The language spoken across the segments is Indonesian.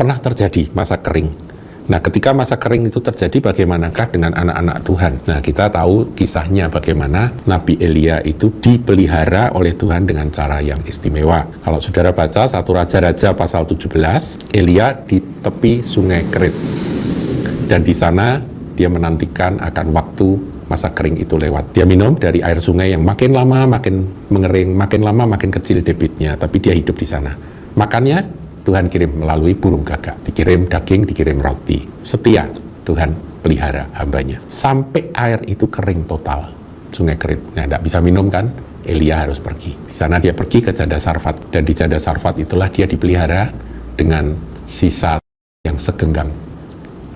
pernah terjadi masa kering. Nah, ketika masa kering itu terjadi, bagaimanakah dengan anak-anak Tuhan? Nah, kita tahu kisahnya bagaimana Nabi Elia itu dipelihara oleh Tuhan dengan cara yang istimewa. Kalau saudara baca 1 Raja-Raja pasal 17, Elia di tepi sungai Kerit. Dan di sana dia menantikan akan waktu masa kering itu lewat. Dia minum dari air sungai yang makin lama makin mengering, makin lama makin kecil debitnya, tapi dia hidup di sana. Makannya Tuhan kirim melalui burung gagak, dikirim daging, dikirim roti. Setia Tuhan pelihara hambanya. Sampai air itu kering total, sungai Kerit. Nah, tidak bisa minum kan? Elia harus pergi. Di sana dia pergi ke Janda Sarfat. Dan di Janda Sarfat itulah dia dipelihara dengan sisa yang segenggam,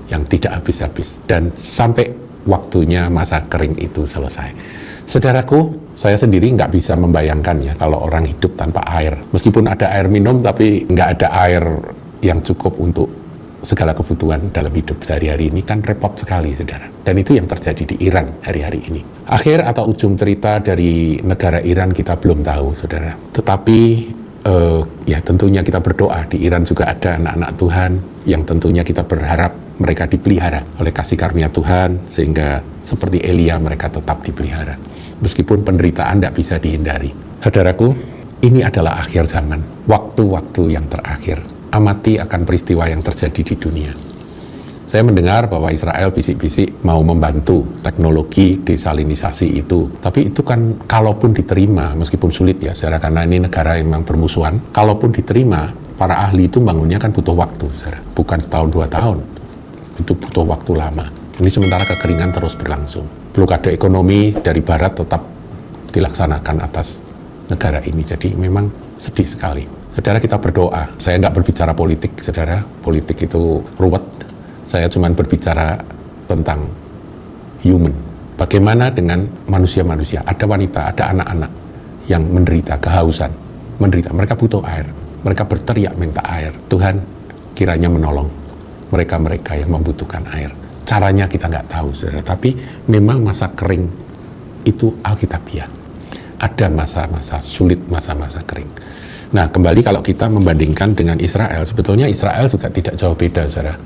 yang tidak habis-habis. Dan sampai waktunya masa kering itu selesai. Saudaraku, saya sendiri nggak bisa membayangkan ya kalau orang hidup tanpa air. Meskipun ada air minum, tapi nggak ada air yang cukup untuk segala kebutuhan dalam hidup sehari-hari ini, kan repot sekali, saudara. Dan itu yang terjadi di Iran hari-hari ini. Akhir atau ujung cerita dari negara Iran kita belum tahu, saudara. Tetapi ya tentunya kita berdoa. Di Iran juga ada anak-anak Tuhan yang tentunya kita berharap mereka dipelihara oleh kasih karunia Tuhan, sehingga seperti Elia mereka tetap dipelihara. Meskipun penderitaan tidak bisa dihindari. Saudaraku, ini adalah akhir zaman, waktu-waktu yang terakhir. Amati akan peristiwa yang terjadi di dunia. Saya mendengar bahwa Israel bisik-bisik mau membantu teknologi desalinisasi itu. Tapi itu kan kalaupun diterima, meskipun sulit ya, saudara, karena ini negara yang memang bermusuhan. Kalaupun diterima, para ahli itu bangunnya kan butuh waktu, saudara. Bukan setahun 2 tahun. Itu butuh waktu lama. Ini sementara kekeringan terus berlangsung. Blokade ekonomi dari barat tetap dilaksanakan atas negara ini. Jadi memang sedih sekali. Saudara, kita berdoa. Saya nggak berbicara politik, saudara. Politik itu ruwet. Saya cuma berbicara tentang human. Bagaimana dengan manusia-manusia? Ada wanita, ada anak-anak yang menderita kehausan. Menderita, mereka butuh air. Mereka berteriak minta air. Tuhan kiranya menolong mereka-mereka yang membutuhkan air. Caranya kita nggak tahu, saudara. Tapi memang masa kering itu alkitabiah. Ada masa-masa sulit, masa-masa kering. Nah, kembali kalau kita membandingkan dengan Israel, sebetulnya Israel juga tidak jauh beda, saudara.